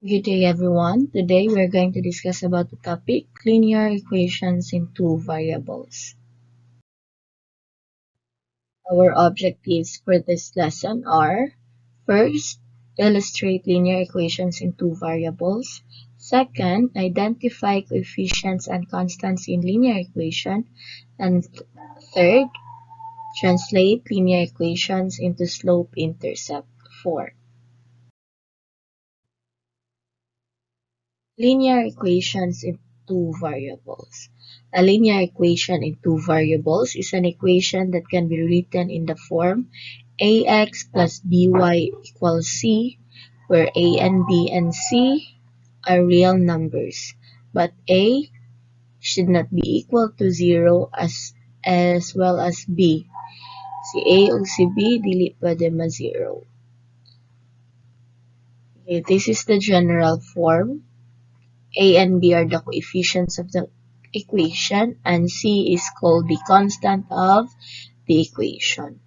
Good day everyone. Today we're going to discuss about the topic linear equations in two variables. Our objectives for this lesson are: first, illustrate linear equations in two variables. Second, identify coefficients and constants in linear equation. And third, translate linear equations into slope-intercept form. Linear equations in two variables. A linear equation in two variables is an equation that can be written in the form ax plus by equals c, where a and b and c are real numbers, but a should not be equal to 0 as well as b. Si a o si b dili pwede ma-0. Okay, this is the general form. A and B are the coefficients of the equation, and C is called the constant of the equation.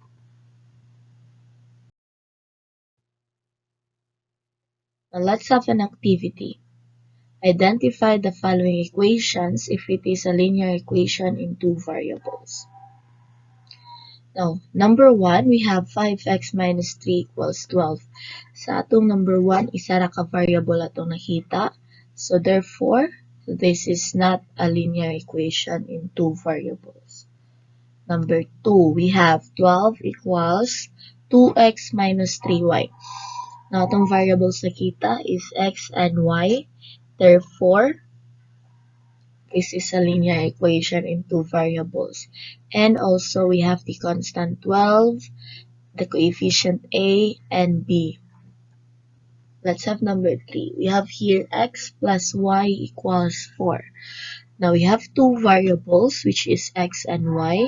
Now let's have an activity. Identify the following equations if it is a linear equation in two variables. Now, number 1, we have 5x minus 3 equals 12. Sa atong number 1, isa ra ka variable atong nakita. So therefore, this is not a linear equation in two variables. Number 2, we have 12 equals 2x minus 3y. Now, itong variables nakita is x and y. Therefore, this is a linear equation in two variables. And also, we have the constant 12, the coefficient a and b. Let's have number 3. We have here x plus y equals 4. Now, we have two variables, which is x and y.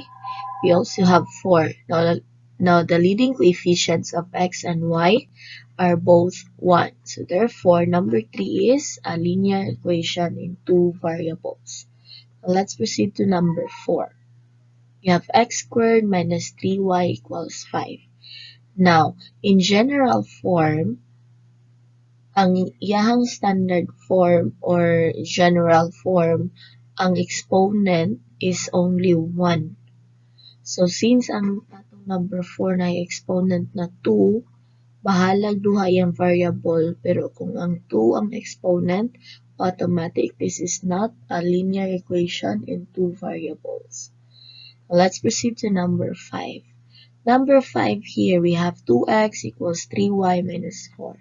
We also have 4. Now the leading coefficients of x and y are both 1. So therefore, number 3 is a linear equation in two variables. Now let's proceed to number 4. We have x squared minus 3y equals 5. Now, in general form, ang iyahang standard form or general form, ang exponent is only 1. So, since ang atong number 4 na exponent na 2, bahalag duha yung variable. Pero kung ang 2 ang exponent, automatic this is not a linear equation in two variables. Let's proceed to number 5. Number 5 here, we have 2x equals 3y minus 4.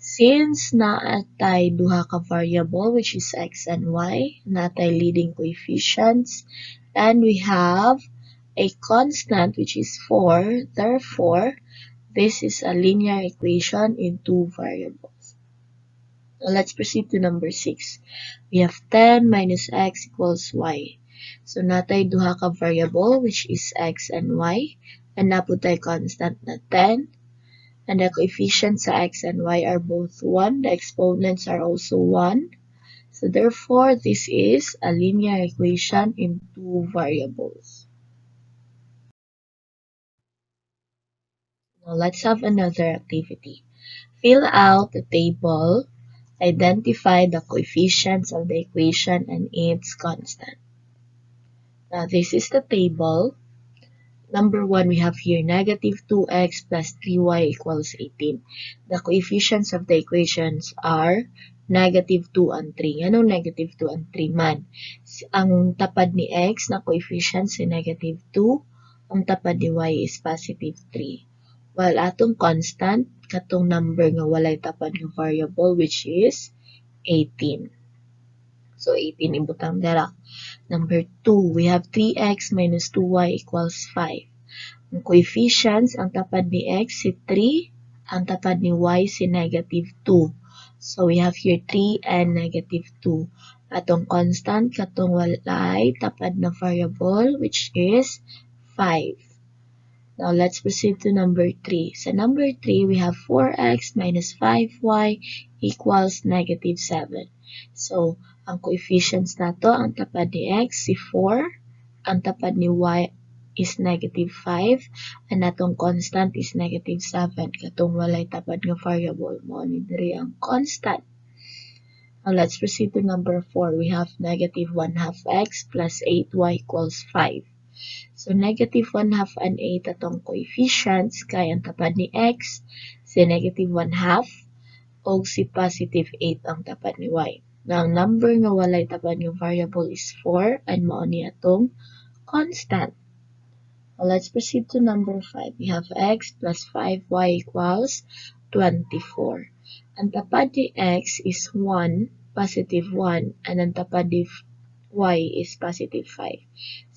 Since naatay duha ka variable, which is x and y, naatay leading coefficients, and we have a constant which is 4, therefore, this is a linear equation in two variables. Now let's proceed to number 6. We have 10 minus x equals y. So natay duha ka variable which is x and y, and naputay constant na 10, and the coefficients sa x and y are both 1, the exponents are also 1. So therefore, this is a linear equation in two variables. Now let's have another activity. Fill out the table. Identify the coefficients of the equation and its constant. Now this is the table. Number 1, we have here negative 2x plus 3y equals 18. The coefficients of the equations are negative 2 and 3. Anong negative 2 and 3 man? Ang tapad ni x na coefficient si negative 2. Ang tapad ni y is positive 3. While atong constant, katong number nga walay tapad ng variable which is 18. So 18 ibutang dara. Number 2, we have 3x minus 2y equals 5. Ang coefficients, ang tapad ni x si 3, ang tapad ni y si negative 2. So we have here 3 and negative 2. Atong constant, katong walay tapad na variable which is 5. Now, let's proceed to number 3. Sa number 3, we have 4x minus 5y equals negative 7. So, ang coefficients nato, ang tapad ni x si 4, ang tapad ni y is negative 5, and atong constant is negative 7. Katong walay tapad nga variable mo, ni diri ang constant. Now let's proceed to number 4. We have negative 1 half x plus 8y equals 5. So negative 1 half and 8 atong coefficients kay ang tapad ni x si negative 1 half o si positive 8 ang tapad ni y. Now, ang number nga walay tapad ng variable is 4 and mao ni atong constant. Now, let's proceed to number 5. We have x plus 5y equals 24. Ang tapad ni x is 1, positive 1, and ang tapad ni y is positive 5.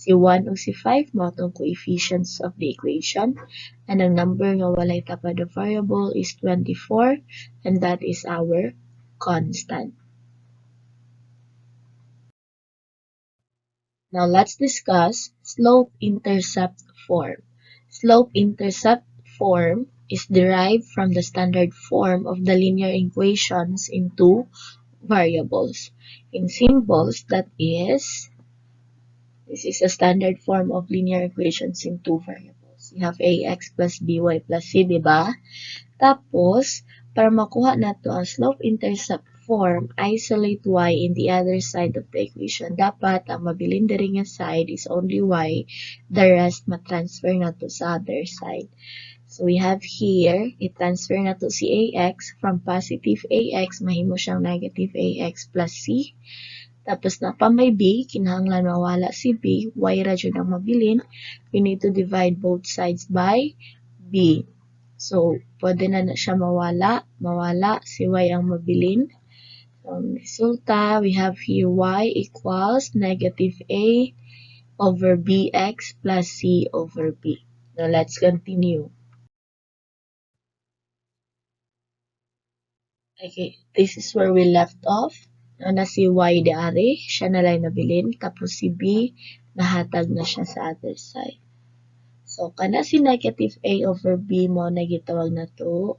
Si 1 o si 5 mao tong coefficients of the equation, and ang number nga walay tapad na variable is 24, and that is our constant. Now let's discuss slope-intercept form. Slope-intercept form is derived from the standard form of the linear equations in two variables. In symbols, that is, this is a standard form of linear equations in two variables. You have ax plus by plus c, diba? Tapos, para makuha nato ang slope-intercept form, isolate y in the other side of the equation. Dapat, ang mabilin diri nga side is only y, the rest matransfer nato sa other side. So, we have here, i-transfer nato si ax from positive ax, mahimo siyang negative ax plus c. Tapos na pa may b, kinahanglan mawala si b, y ra dyan ang mabilin. We need to divide both sides by b. So, pwede na siya mawala, si y ang mabilin. So, ang resulta, we have here y equals negative a over bx plus c over b. Now, let's continue. Okay, this is where we left off. Na si y dari, siya na lang nabilin, tapos si b, nahatag na siya sa other side. So, kana si negative a over b mo na gitawag na to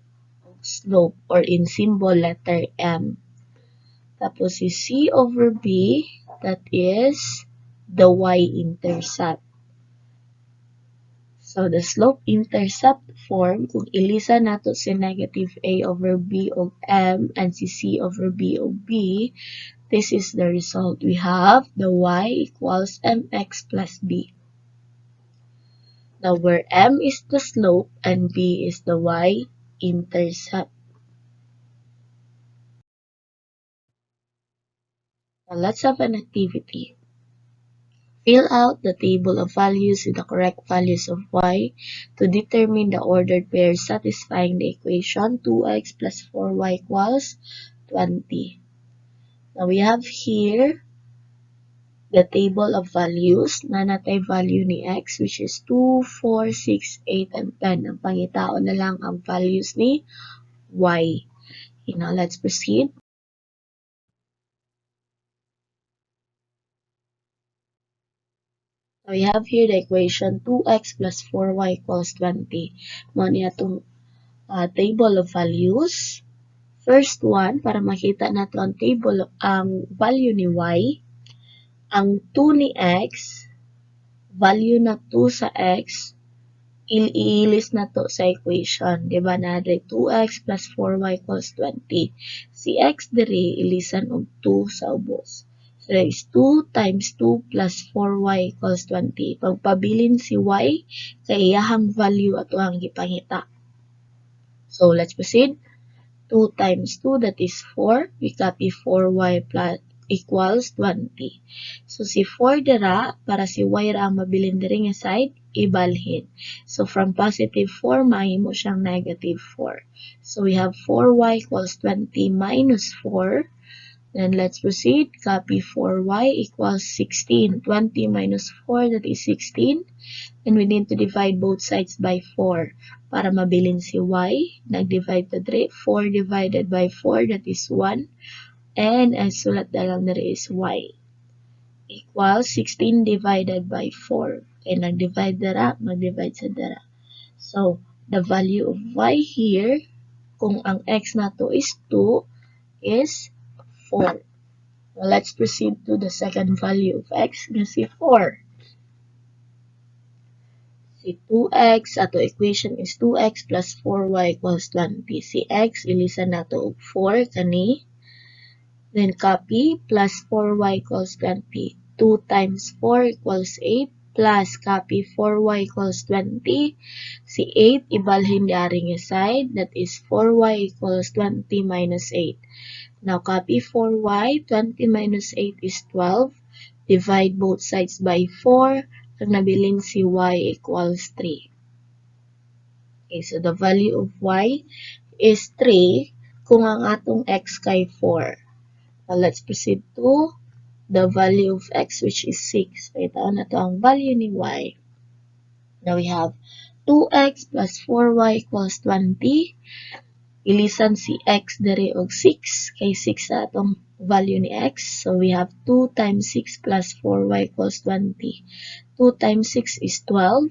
slope or in symbol letter m. Tapos si c over b, that is the y-intercept. So, the slope-intercept form, kung ilisa nato si negative a over b of m and si c over b of b, this is the result. We have the y equals mx plus b. Now, where m is the slope and b is the y-intercept. Now, let's have an activity. Fill out the table of values with the correct values of y to determine the ordered pairs satisfying the equation 2x plus 4y equals 20. Now, we have here the table of values na natay value ni x, which is 2, 4, 6, 8, and 10. Ang pangitao na lang ang values ni y. Okay, now let's proceed. So we have here the equation 2x plus 4y equals 20. Mo niya itong table of values. First one, para makita nato ang table, ang value ni y. Ang 2 ni x, value na 2 sa x, i-list na to sa equation. Diba na 2x plus 4y equals 20. Si x diri, ilisan og 2 sa ubos. So, that is 2 times 2 plus 4y equals 20. Pagpabilin si y, kay iyahang value ato ang gipangita. So, let's proceed. 2 times 2, that is 4. We copy 4y plus equals 20. So, si 4 dira, para si y ra ang mabilin diri nga side, ibalhin. So, from positive 4, mahimo siyang negative 4. So, we have 4y equals 20 minus 4. Then, let's proceed. Copy 4y equals 16. 20 minus 4, that is 16. And we need to divide both sides by 4. Para mabilin si y, nag-divide to 3. 4 divided by 4, that is 1. And ang sulat na lang na is y. Equals 16 divided by 4. And nag-divide dara, mag-divide sa dara. So, the value of y here, kung ang x na to is 2, is 4. Well, let's proceed to the second value of x, na si 4. Si 2x, ato equation is 2x plus 4y equals 20. Si x, ilisan nato og 4 kani. Then copy plus 4y equals 20. 2 times 4 equals 8 plus copy 4y equals 20. Si 8 ibalhin diaring side. That is 4y equals 20 minus 8. Now copy 4y. 20 minus 8 is 12. Divide both sides by 4. Ang nabilin si y equals 3. Okay, so the value of y is 3 kung ang atong x kay 4. Now let's proceed to the value of x, which is 6. Ito na to ang value ni y. Now we have 2x plus 4y equals 20. Ilisan si x dere og 6. Kay 6 na atong value ni x. So we have 2 times 6 plus 4y equals 20. 2 times 6 is 12.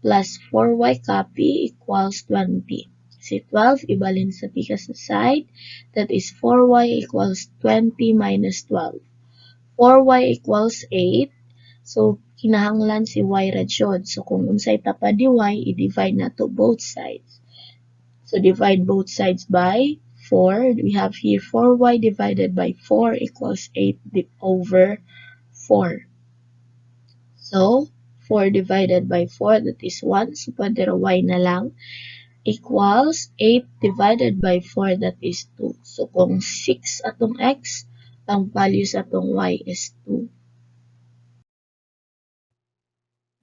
Plus 4y copy equals 20. Si 12, ibalin sa pikas na side. That is 4y equals 20 minus 12. 4y equals 8. So, kinahanglan si y radyod. So, kung unsay tapad di y, i-divide na to both sides. So, divide both sides by 4. We have here 4y divided by 4 equals 8 over 4. So, 4 divided by 4, that is 1. So, pwede y na lang. Equals 8 divided by 4, that is 2. So, kung 6 atong x, ang value sa atong y is 2.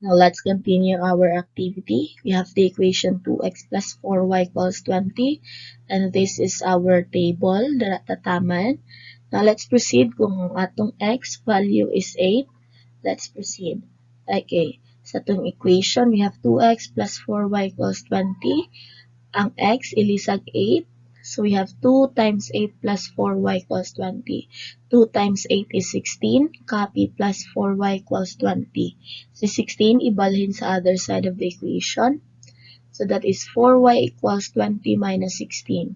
Now, let's continue our activity. We have the equation 2x plus 4y equals 20. And this is our table, the tataman. Now, let's proceed kung atong x value is 8. Let's proceed. Okay. Sa atong equation, we have 2x plus 4y equals 20. Ang x, ilisag 8. So, we have 2 times 8 plus 4y equals 20. 2 times 8 is 16. Copy plus 4y equals 20. So, 16, ibalhin sa other side of the equation. So, that is 4y equals 20 minus 16.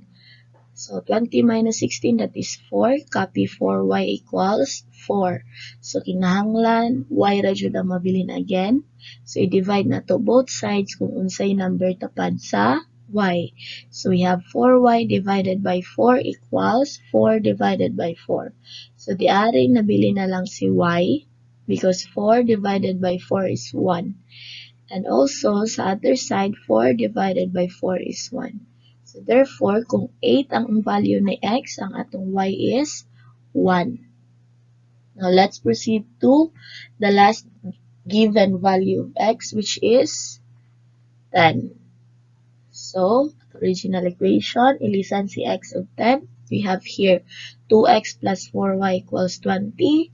So, 20 minus 16, that is 4. Copy 4y equals 4. So, kinahanglan, y ra jud ang mabilin again. So, i-divide na to both sides kung unsay number tapad sa y. So, we have 4y divided by 4 equals 4 divided by 4. So, di ari nabili na lang si y because 4 divided by 4 is 1. And also, sa other side, 4 divided by 4 is 1. So, therefore, kung 8 ang value ni x, ang atong y is 1. Now, let's proceed to the last given value of x, which is 10. So, original equation, ilisan si x of 10. We have here 2x plus 4y equals 20.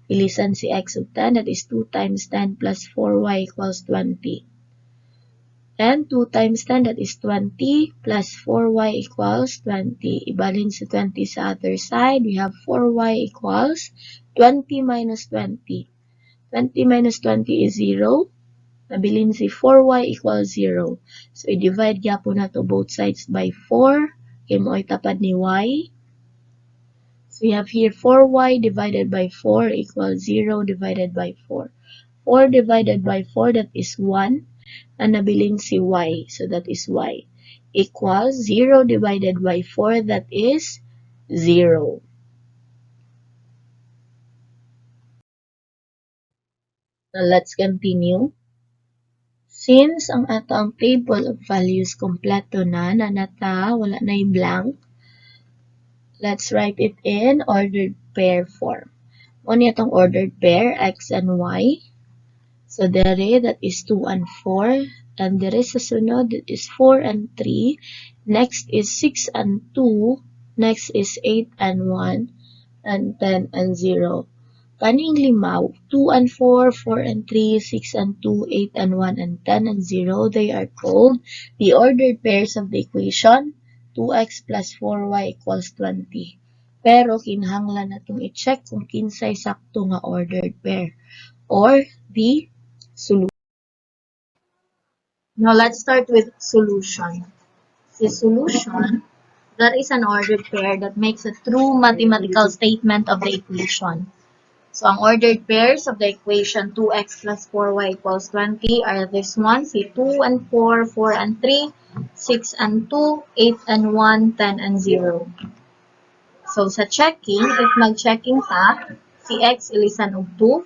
Ilisan si x of 10, that is 2 times 10 plus 4y equals 20. And 2 times 10, that is 20, plus 4y equals 20. Ibalhin si 20 sa other side. We have 4y equals 20 minus 20. 20 minus 20 is 0. Nabilin si 4y equals 0. So, i-divide gyapon na to both sides by 4. Kaya mo tapad ni y. So, we have here 4y divided by 4 equals 0 divided by 4. 4 divided by 4, that is 1. Ang nabilin si y. So, that is y. Equals 0 divided by 4, that is 0. Now, let's continue. Since ang atong table of values kompleto na, nanata, wala na yung blank, let's write it in ordered pair form. Ano itong ordered pair, x and y. So, dere, that is 2 and 4. And dere sa sunod, that is 4 and 3. Next is 6 and 2. Next is 8 and 1. And 10 and 0. Kaning limaw, 2 and 4, 4 and 3, 6 and 2, 8 and 1, and 10 and 0, they are called the ordered pairs of the equation 2x plus 4y equals 20. Pero kinahanglan natong i-check kung kinsay sakto nga ordered pair or the solution. Now let's start with solution. The solution, that is an ordered pair that makes a true mathematical statement of the equation. So, ang ordered pairs of the equation 2x plus 4y equals 20 are this one, si 2 and 4, 4 and 3, 6 and 2, 8 and 1, 10 and 0. So, sa checking, if mag-checking ka, si x ilisan og 2,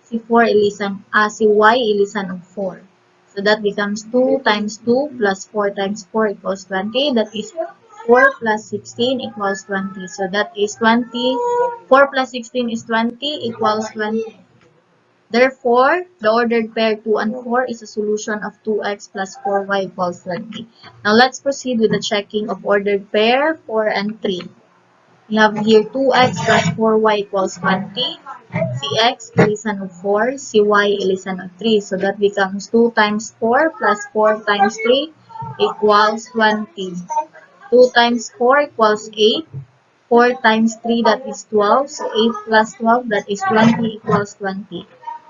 si 4 ilisan, si y ilisan og 4. So, that becomes 2 times 2 plus 4 times 4 equals 20. That is 4 plus 16 equals 20. So, that is 20. 4 plus 16 is 20 equals 20. Therefore, the ordered pair 2 and 4 is a solution of 2x plus 4y equals 20. Now, let's proceed with the checking of ordered pair 4 and 3. We have here 2x plus 4y equals 20. Cx, ilisan of 4. Cy, ilisan of 3. So, that becomes 2 times 4 plus 4 times 3 equals 20. 2 times 4 equals 8. 4 times 3, that is 12. So 8 plus 12, that is 20 equals 20.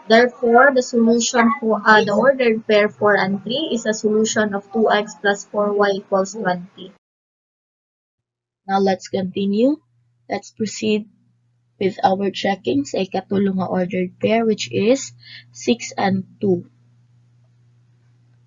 Therefore, the solution for the ordered pair 4 and 3 is a solution of 2x plus 4y equals 20. Now, let's continue. Let's proceed with our checking sa ikatulong nga ordered pair, which is 6 and 2.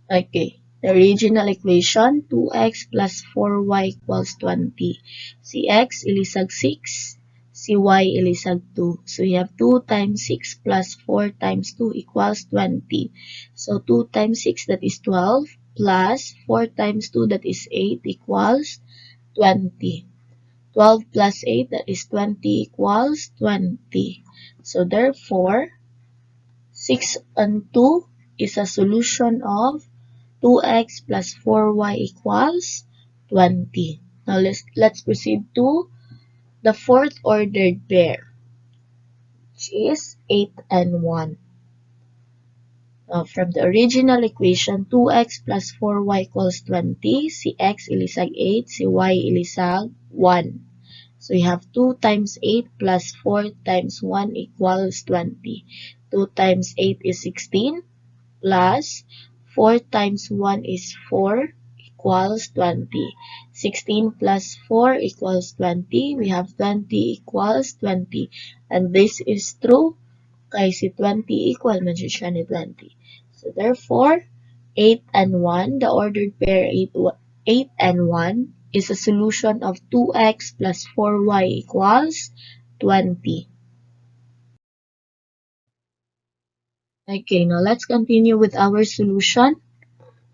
Okay. The original equation, 2x plus 4y equals 20. Si x, ilisag 6. Si y, ilisag 2. So, we have 2 times 6 plus 4 times 2 equals 20. So, 2 times 6, that is 12, plus 4 times 2, that is 8, equals 20. 12 plus 8, that is 20, equals 20. So, therefore, 6 and 2 is a solution of 2x plus 4y equals 20. Now, let's proceed to the fourth ordered pair, which is 8 and 1. Now, from the original equation, 2x plus 4y equals 20. Si x ilisag 8, si y ilisag 1. So, we have 2 times 8 plus 4 times 1 equals 20. 2 times 8 is 16. Plus 4 times 1 is 4 equals 20. 16 plus 4 equals 20. We have 20 equals 20. And this is true kay si 20 equal man siya ni 20. So therefore, 8 and 1, the ordered pair 8 and 1 is a solution of 2x plus 4y equals 20. Okay, now let's continue with our solution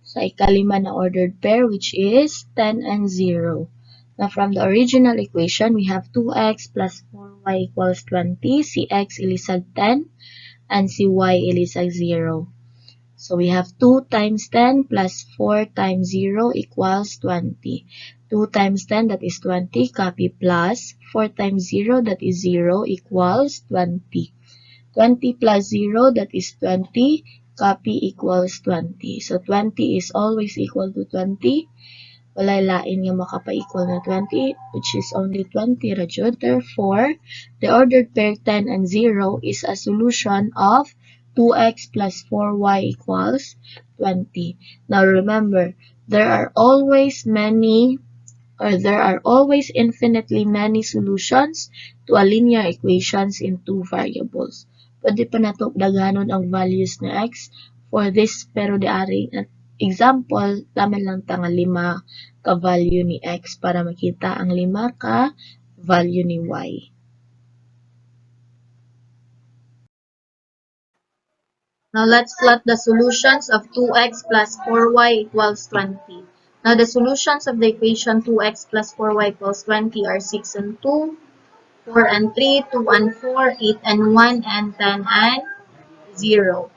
sa ikalima na ordered pair, which is 10 and 0. Now, from the original equation, we have 2x plus 4y equals 20. Si x ilisag 10 and si y ilisag 0. So, we have 2 times 10 plus 4 times 0 equals 20. 2 times 10, that is 20, copy plus 4 times 0, that is 0, equals 20. 20 plus 0, that is 20. Copy equals 20. So, 20 is always equal to 20. Walay lain nga makapa-equal na 20, which is only 20 ra jud. Therefore, the ordered pair 10 and 0 is a solution of 2x plus 4y equals 20. Now, remember, there are always infinitely many solutions to a linear equations in two variables. Pwede pa nato daghanon ang values na x for this, pero di ari example, taman lang ta nga 5 ka value ni x para makita ang 5 ka value ni y. Now, let's plot the solutions of 2x plus 4y equals 20. Now, the solutions of the equation 2x plus 4y equals 20 are 6 and 2, 4 and 3, 2 and 4, 8 and 1, and 10 and 0.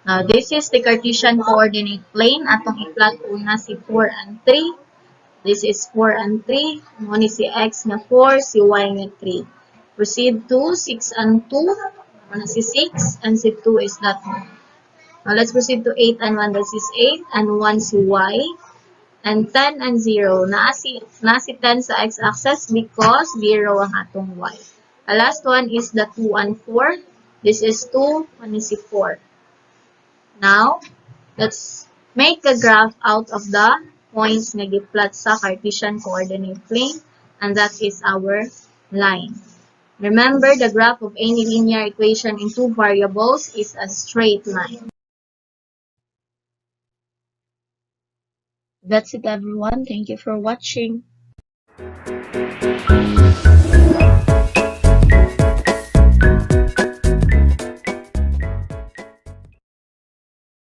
Now, this is the Cartesian coordinate plane. Atong i-plot una si 4 and 3. This is 4 and 3. Muna si x na 4, si y na 3. Proceed to 6 and 2. Muna si 6, and si 2 is that one. Now, let's proceed to 8 and 1. This is 8, and 1 si y. And 10 and 0. Naa si 10 sa x-axis because 0 ang atong y. The last one is the 2 and 4. This is 2, and is 4. Now, let's make a graph out of the points na giplot sa Cartesian coordinate plane, and that is our line. Remember, the graph of any linear equation in two variables is a straight line. That's it, everyone. Thank you for watching.